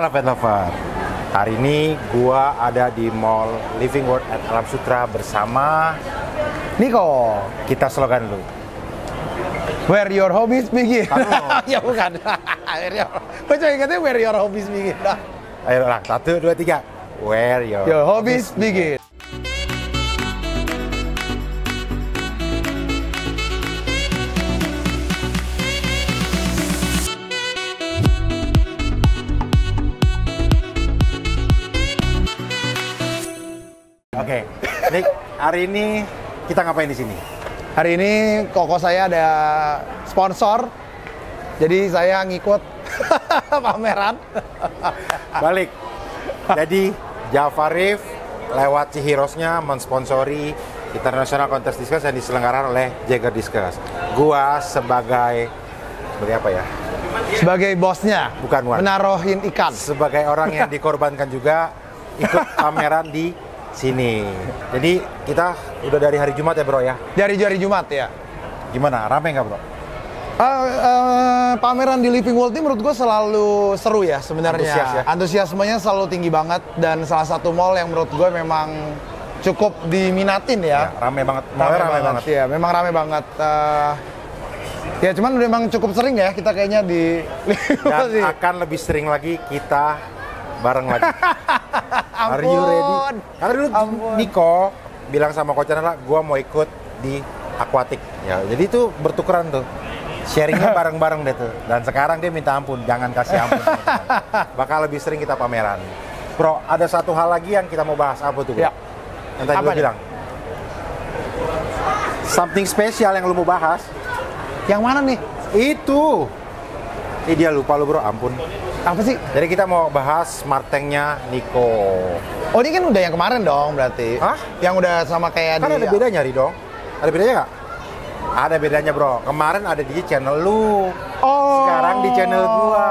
Halo pet lover. Hari ini gua ada di Mall Living World at Alam Sutera bersama Niko. kita slogan dulu. Where your hobbies begin. Taruh. Ya bukan. Gue coba ingatnya where your hobbies begin. Ayo lah, 1, 2, 3. Where your Hobbies begin. Oke, Nick, hari ini kita ngapain di sini? Hari ini koko saya ada sponsor. Jadi saya ngikut pameran. Balik. Jadi Jafarif lewat Cihirosnya mensponsori International Contest Discus yang diselenggarakan oleh Jagger Discus. Gua sebagai apa ya? Sebagai bosnya. Bukan, Wan. Menaruhin ikan. Sebagai orang yang dikorbankan juga ikut pameran di sini. Jadi kita udah dari hari Jumat ya bro ya? Dari hari Jumat ya. Gimana? Rame nggak bro? Pameran di Living World ini menurut gue selalu seru ya sebenarnya. Antusias ya? Antusiasmenya selalu tinggi banget dan salah satu mall yang menurut gue memang cukup diminatin ya. Rame banget. Mallnya rame banget. Ya, memang rame banget. Ya cuman memang cukup sering ya kita kayaknya di Dan akan lebih sering lagi kita bareng lagi. Are you ready? Karena dulu Niko bilang sama Coach Nala, gua mau ikut di aquatic. Ya, jadi itu bertukeran tuh. Sharingnya bareng-bareng deh tuh. Dan sekarang dia minta ampun, jangan kasih ampun. Bakal lebih sering kita pameran. Bro, ada satu hal lagi yang kita mau bahas. Apa tuh? Bro? Ya. Yang tadi lu bilang. Something spesial yang lu mau bahas. Yang mana nih? Itu. Dia lupa lu bro, ampun. Apa sih? Jadi kita mau bahas smart tanknya Niko. Oh ini kan udah yang kemarin dong berarti. Hah? Yang udah sama kayak Kan ada bedanya dong. Ada bedanya nggak? Ada bedanya bro. Kemarin ada di channel lu. Oh. Sekarang di channel gua.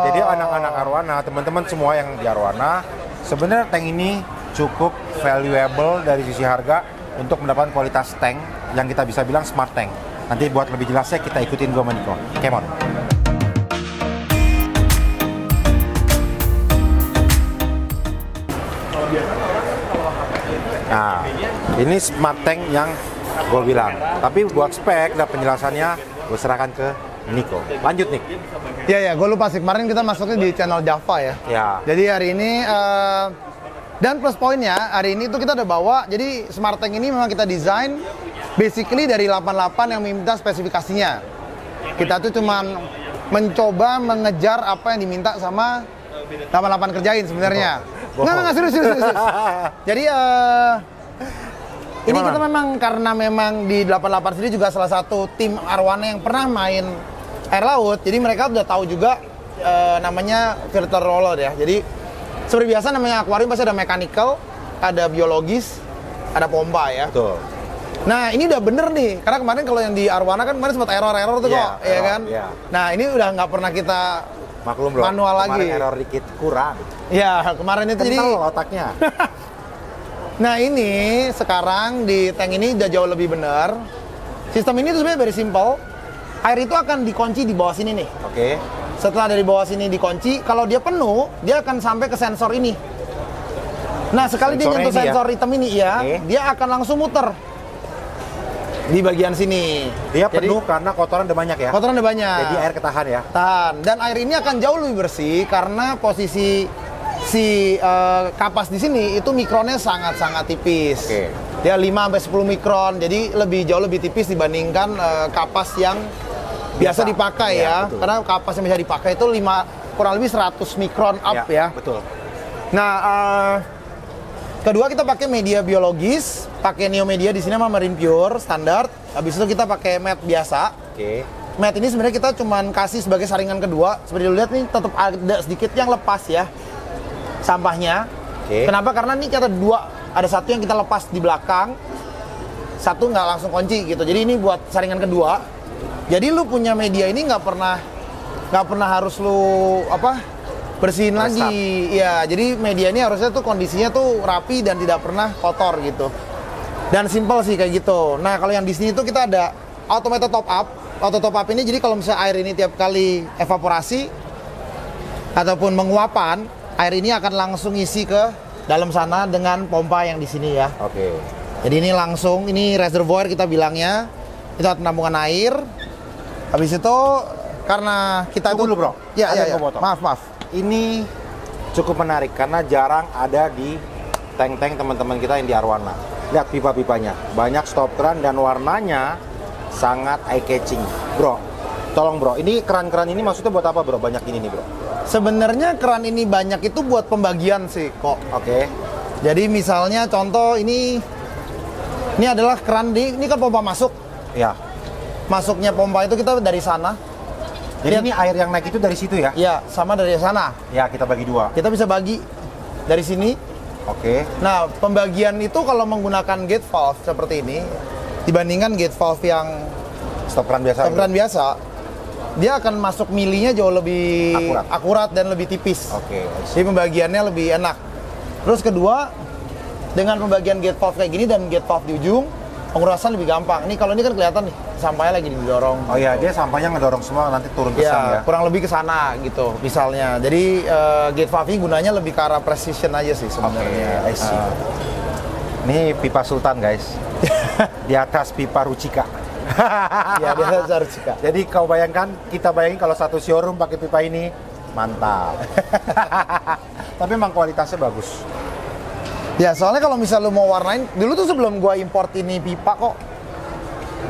Jadi anak-anak Arwana, teman-teman semua yang di Arwana, sebenarnya tank ini cukup valuable dari sisi harga untuk mendapatkan kualitas tank yang kita bisa bilang smart tank. Nanti buat lebih jelasnya kita ikutin gua sama Niko. Come on. Nah, ini smart tank yang gue bilang. Tapi buat spek dan penjelasannya gue serahkan ke Niko. Lanjut Nik. Ya, gue lupa sih kemarin kita masuknya di channel Java ya. Ya. Jadi hari ini dan plus poinnya hari ini tuh kita udah bawa. Jadi smart tank ini memang kita desain basically dari 88 yang minta spesifikasinya. Kita tuh cuman mencoba mengejar apa yang diminta sama 88 kerjain sebenarnya. Nggak, serius. Jadi ini kita memang karena memang di 88 sendiri juga salah satu tim Arwana yang pernah main air laut. Jadi mereka udah tahu juga namanya filter roller ya. Jadi seperti biasa namanya akuarium pasti ada mechanical, ada biologis, ada pompa ya. Betul. Nah ini udah bener nih, karena kemarin kalau yang di Arwana kan kemarin sempat error tuh kok, ya kan? Yeah. Nah ini udah nggak pernah kita maklum bro, manual lagi. Kemarin error dikit kurang. Ya kemarin itu jadi otaknya. Nah ini sekarang di tank ini udah jauh lebih benar. Sistem ini tuh sebenarnya very simple. Air itu akan dikunci di bawah sini nih. Oke. Setelah dari bawah sini dikunci, kalau dia penuh, dia akan sampai ke sensor ini. Nah sekali dia nyentuh sensor hitam ini ya, dia akan langsung muter di bagian sini. Dia penuh karena kotoran udah banyak ya? Kotoran udah banyak. Jadi air ketahan ya? Tahan. Dan air ini akan jauh lebih bersih karena posisi si kapas di sini itu mikronnya sangat-sangat tipis. Oke. Dia 5-10 mikron, jadi jauh lebih tipis dibandingkan kapas yang biasa dipakai ya. Betul. Karena kapas yang biasa dipakai itu kurang lebih 100 mikron up ya. Betul. Nah, kedua kita pakai media biologis, pakai Neo Media di sini sama Marine Pure standar. Habis itu kita pakai mat biasa. Oke. Mat ini sebenarnya kita cuman kasih sebagai saringan kedua. Seperti lu lihat nih tetap ada sedikit yang lepas ya sampahnya. Oke. Kenapa? Karena nih kita ada satu yang kita lepas di belakang, satu nggak langsung kunci gitu. Jadi ini buat saringan kedua. Jadi lu punya media ini nggak pernah harus lu bersihin lagi. Ya, jadi media ini harusnya tuh kondisinya tuh rapi dan tidak pernah kotor gitu. Dan simple sih kayak gitu. Nah, kalau yang di sini tuh kita ada automated top up. Auto top up ini jadi kalau misalnya air ini tiap kali evaporasi ataupun menguapan, air ini akan langsung isi ke dalam sana dengan pompa yang di sini ya. Oke. Jadi ini langsung, ini reservoir kita bilangnya, itu penampungan air. Habis itu karena kita Tunggu itu dulu, bro. Ya, Ada ya, yang gua potong. maaf. Ini cukup menarik karena jarang ada di tank-tank teman-teman kita yang di Arowana. Lihat pipa-pipanya, banyak stop keran dan warnanya sangat eye catching, bro. Tolong bro, ini keran-keran ini maksudnya buat apa bro? Banyak ini nih bro. Sebenarnya keran ini banyak itu buat pembagian sih kok. Oke. Jadi misalnya contoh ini adalah keran ini kan pompa masuk. Ya. Masuknya pompa itu kita dari sana. Jadi ini air yang naik itu dari situ ya? Ya, sama dari sana. Ya, kita bagi dua. Kita bisa bagi dari sini. Oke. Nah, pembagian itu kalau menggunakan gate valve seperti ini dibandingkan gate valve yang Stop keran biasa. stop keran biasa, dia akan masuk milinya jauh lebih akurat dan lebih tipis. Oke. Jadi pembagiannya lebih enak. Terus kedua, dengan pembagian gate valve kayak gini dan gate valve di ujung, pengurasan lebih gampang. Ini kalau ini kan kelihatan nih, sampahnya lagi didorong. Oh iya, dia sampahnya ngedorong semua nanti turun ke sana ya. Kurang lebih ke sana gitu misalnya. Jadi gate valve ini gunanya lebih ke arah precision aja sih sebenarnya. Oke, I see. Ini pipa Sultan guys. Di atas pipa Rucika. Ya, dia harus Rucika. Jadi kau bayangkan, kita bayangin kalau satu showroom pakai pipa ini, mantap. Tapi memang kualitasnya bagus. Ya, soalnya kalau misal lu mau warnain, dulu tuh sebelum gua import ini pipa kok,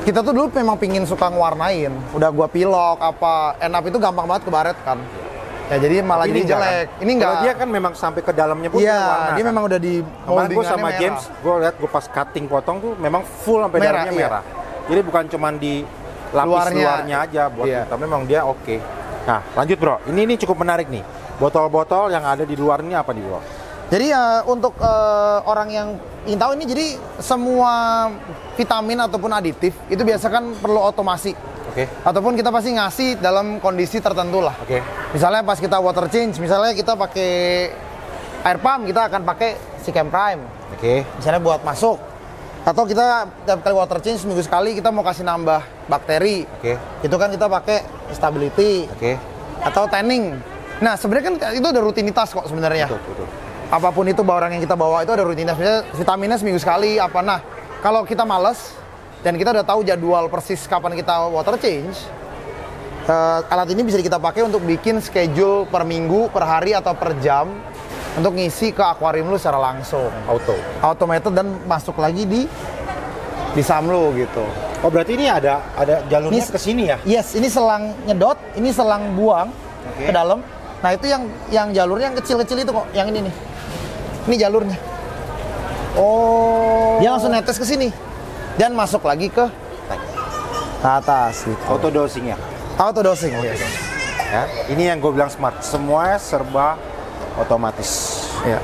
kita tuh dulu memang pingin suka ngewarnain. Udah gua pilok apa, end up itu gampang banget kebaret kan. Ya jadi malah Ini jadi jelek. Kan? Ini enggak. Kalau dia kan memang sampai ke dalamnya pun Iya, warna. dia memang udah di Kemarin gue sama merah. James, gue lihat gue pas cutting potong tuh memang full sampai Merah, dalamnya iya. merah. Jadi bukan cuman di lapis luarnya aja buat Iya. tapi memang dia oke. Nah, lanjut bro. Ini cukup menarik nih. Botol-botol yang ada di luar ini apa nih bro? Jadi untuk orang yang ingin tahu ini, jadi semua vitamin ataupun aditif itu biasa kan perlu otomasi. Oke. Ataupun kita pasti ngasih dalam kondisi tertentu lah. Oke. Misalnya pas kita water change, misalnya kita pakai air pump, kita akan pakai si Chem Prime. Oke. Misalnya buat masuk. Atau kita tiap kali water change seminggu sekali kita mau kasih nambah bakteri. Oke. Itu kan kita pakai stability. Oke. Atau tanning. Nah, sebenarnya kan itu ada rutinitas kok sebenarnya. Betul. Apapun itu barang yang kita bawa itu ada rutinitas. Misalnya vitaminnya seminggu sekali apa. Nah, kalau kita males dan kita udah tahu jadwal persis kapan kita water change, alat ini bisa kita pakai untuk bikin schedule per minggu, per hari atau per jam untuk ngisi ke akuarium lu secara langsung. Automated dan masuk lagi di SAM lu gitu. Oh berarti ini ada jalurnya ke sini ya? Yes, ini selang nyedot, ini selang buang ke dalam. Nah itu yang jalurnya yang kecil-kecil itu kok, yang ini nih. Ini jalurnya. Oh. Dia langsung netes ke sini dan masuk lagi ke atas gitu. Auto dosing ya? Auto dosing. Yes. Ya, ini yang gue bilang smart. Semua serba otomatis. Ya.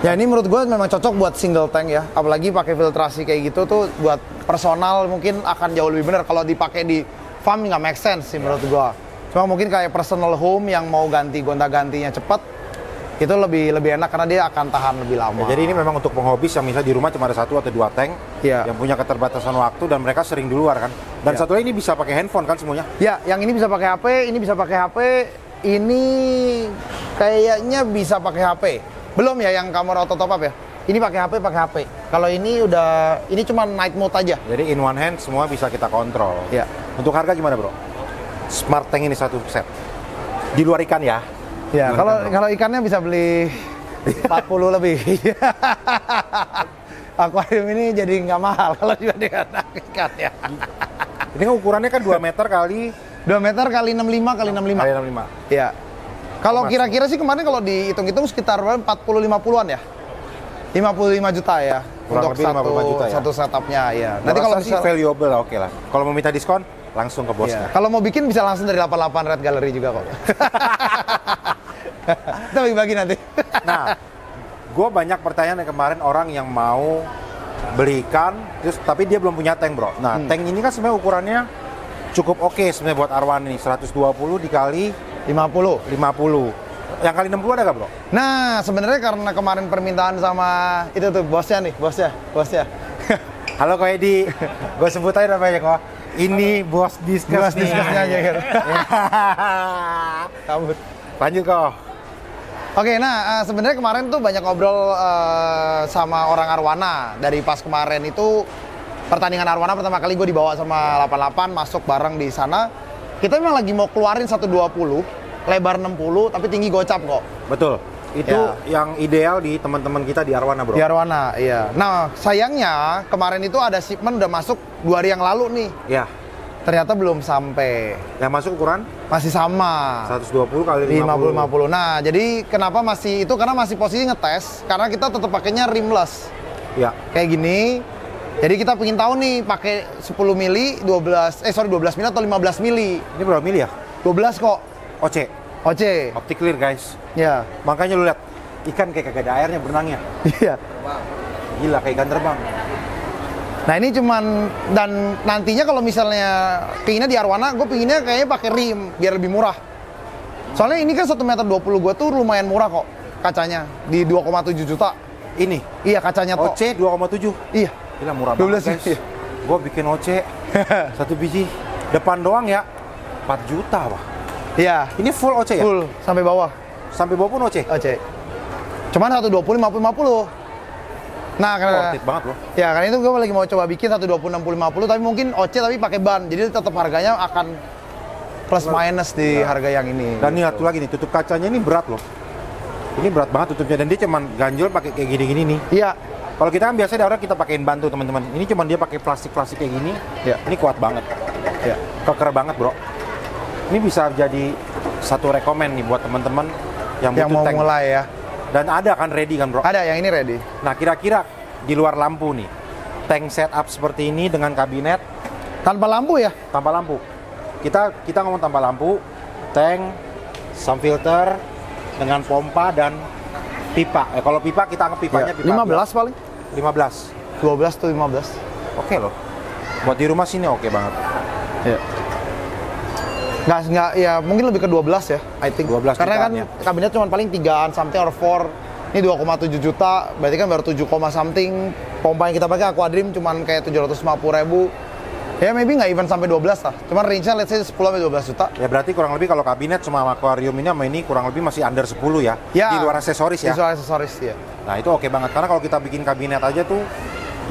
Ya ini menurut gue memang cocok buat single tank ya. Apalagi pakai filtrasi kayak gitu tuh buat personal mungkin akan jauh lebih benar. Kalau dipakai di farm nggak make sense sih menurut gue. Cuma mungkin kayak personal home yang mau gonta-gantinya cepat, itu lebih enak karena dia akan tahan lebih lama. Ya, jadi ini memang untuk penghobis yang misalnya di rumah cuma ada 1 atau 2 tank, yang punya keterbatasan waktu dan mereka sering di luar kan. Dan satu lagi ini bisa pakai handphone kan semuanya? Ya, yang ini bisa pakai HP, ini bisa pakai HP, ini kayaknya bisa pakai HP. Belum ya yang kamera auto top up ya? Ini pakai HP. Kalau ini cuma night mode aja. Jadi in one hand semua bisa kita kontrol. Ya. Untuk harga gimana bro? Smart tank ini satu set. Di luar ikan ya? Ya, kalau ikannya bisa beli 40 lebih. Akuarium ini jadi nggak mahal kalau dibandingkan ikan ya. Ini kan ukurannya kan 2 meter kali 2 meter kali 65 kali 65. Kali 65. Iya. Kalau kira-kira sih kemarin kalau dihitung-hitung sekitar 40-50-an ya. 55 juta ya. Kurang untuk lebih 55 juta ya. Satu setupnya ya. Nanti kalau sih valuable lah, oke lah. Kalau mau minta diskon langsung ke bosnya. Kalau mau bikin bisa langsung dari 88 Red Gallery juga kok. Kita bagi-bagi nanti. Nah, gue banyak pertanyaan dari kemarin orang yang mau beli ikan, terus tapi dia belum punya tank bro. Nah, tank ini kan sebenarnya ukurannya cukup oke sebenarnya buat Arowana ini. 120 dikali 50. Yang kali 60 ada gak bro? Nah, sebenarnya karena kemarin permintaan sama itu tuh bosnya. Halo Ko Edi, gue sebut aja namanya kok. Ini bos diskus nih. Diskusnya aja gitu. Kabut. Lanjut kok. Oke, nah sebenarnya kemarin tuh banyak ngobrol sama orang Arwana. Dari pas kemarin itu pertandingan Arwana pertama kali gue dibawa sama 88, masuk bareng di sana. Kita memang lagi mau keluarin 120, lebar 60, tapi tinggi gocap kok. Betul. Itu yang ideal di teman-teman kita di Arwana, bro. Di Arwana, iya. Nah, sayangnya kemarin itu ada shipment udah masuk 2 hari yang lalu nih. Ya. Ternyata belum sampai. Yang masuk ukuran? Masih sama. 120 kali 50. Nah, jadi kenapa masih itu? Karena masih posisi ngetes. Karena kita tetap pakainya rimless. Ya. Kayak gini. Jadi kita pengen tahu nih pakai 10 mili, 12 mili atau 15 mili. Ini berapa mili ya? 12 kok. OC. OC. Optic clear, guys. Ya. Makanya lu lihat ikan kayak kagak ada airnya berenangnya. Iya. Gila kayak ikan terbang. Nah ini cuman, dan nantinya kalau misalnya pinginnya di Arwana, gue pinginnya kayaknya pakai rim biar lebih murah. Soalnya ini kan 1,20 meter gue tuh lumayan murah kok kacanya, di 2,7 juta. Ini? Iya kacanya tuh. OC 2,7? Iya. Gila murah banget guys. Iya. Gue bikin OC satu biji depan doang ya 4 juta, Pak. Iya. Ini full OC ya? Full sampai bawah. Sampai bawah pun OC? OC. Cuman 120 50. Nah, karena worth it banget loh. Ya, karena itu gue lagi mau coba bikin 120 60 50 tapi mungkin OC tapi pakai ban. Jadi tetap harganya akan plus minus di harga yang ini. Dan nih satu lagi nih, tutup kacanya ini berat loh. Ini berat banget tutupnya dan dia cuman ganjel pakai kayak gini-gini nih. Iya. Kalau kita kan biasanya daerah kita pakein bantu teman-teman. Ini cuman dia pakai plastik-plastik kayak gini. Iya. Ini kuat banget. Iya. Keker banget, bro. Ini bisa jadi satu rekomen nih buat teman-teman yang butuh mau tank. mulai ya. Dan ada kan ready kan, bro? Ada, yang ini ready. Nah, kira-kira di luar lampu nih, tank setup seperti ini dengan kabinet Tanpa lampu ya? tanpa lampu. Kita ngomong tanpa lampu, tank, sun filter dengan pompa dan pipa. Kalau pipa kita anggap pipanya Ya, pipa 15 paling. 15. 12 tuh 15. Oke loh. Buat di rumah sini oke banget. Iya. Nggak, ya mungkin lebih ke 12 ya, I think. 12 Karena kan jutaan, ya. kabinet cuma paling 3-an something or 4. Ini 2,7 juta, berarti kan baru 7, something. Pompa yang kita pakai Aquadream cuma kayak 750.000. Ya maybe nggak even sampai 12 lah. Cuman range-nya let's say 10-12 juta. Ya berarti kurang lebih kalau kabinet sama aquarium ini sama ini kurang lebih masih under 10 ya. Ya. Di luar aksesoris ya. Di luar aksesoris ya. Nah itu oke banget karena kalau kita bikin kabinet aja tuh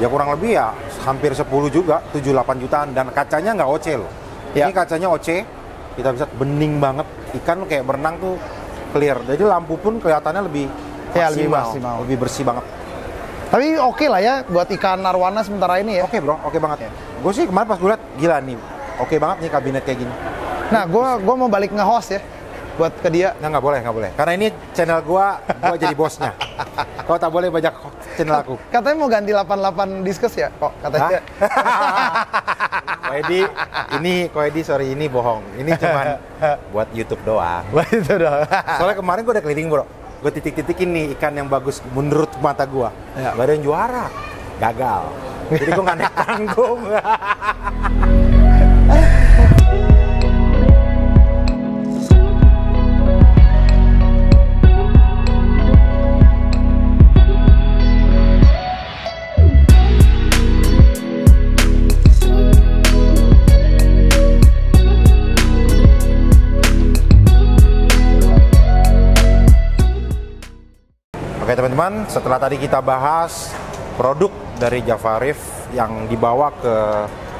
ya kurang lebih ya hampir 10 juga, 7-8 jutaan dan kacanya nggak OC loh. Ya. Ini kacanya OC, kita bisa bening banget, ikan kayak berenang tuh clear. Jadi lampu pun kelihatannya lebih Ya, lebih maksimal. lebih bersih banget. Tapi oke lah ya buat ikan arwana sementara ini ya. Oke bro, oke banget. Gue sih kemarin pas gue liat gila nih, oke banget nih kabinet kayak gini. Nah, gua mau balik nge-host ya buat ke dia. Nggak boleh, nggak boleh. Karena ini channel gua jadi bosnya. Kau tak boleh banyak channel aku. Katanya mau ganti 88 diskus ya kok katanya. Ko Edi, sorry ini bohong. Ini cuman buat YouTube doang. Wah itu dong. Soalnya kemarin gua udah keliling bro. Gue titik-titikin nih ikan yang bagus menurut mata gua. Ya. Gak ada yang juara. Gagal. Jadi gua nggak naik tanggung. Oke teman-teman, setelah tadi kita bahas produk dari Java Reef yang dibawa ke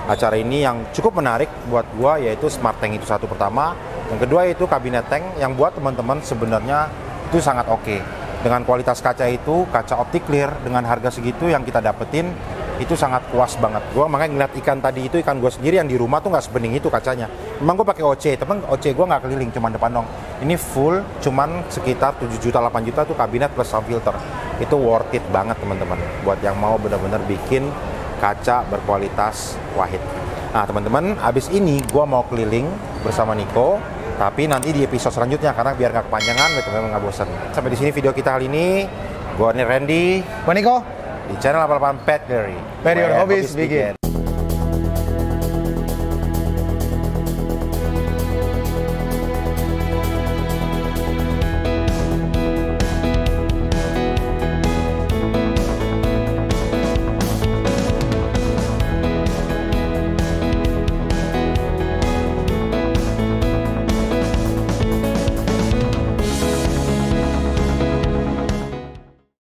acara ini yang cukup menarik buat gua yaitu Smart Tank itu satu pertama, yang kedua yaitu kabinet tank yang buat teman-teman sebenarnya itu sangat oke. Dengan kualitas kaca itu, kaca optik clear dengan harga segitu yang kita dapetin itu sangat puas banget. Gua makanya ngeliat ikan tadi itu ikan gua sendiri yang di rumah tuh nggak sebening itu kacanya. Memang gua pakai OC, tapi OC gua nggak keliling, cuman depan dong. Ini full, cuman sekitar 7 juta 8 juta tuh kabinet plus sound filter. Itu worth it banget teman-teman. Buat yang mau benar-benar bikin kaca berkualitas Wahid. Nah teman-teman, abis ini gua mau keliling bersama Niko. Tapi nanti di episode selanjutnya karena biar nggak kepanjangan, betul-betul nggak bosan. Sampai di sini video kita kali ini. Gua nih Randy. Gua Niko. Di channel 88 Pet Gallery. Where your hobbies begin.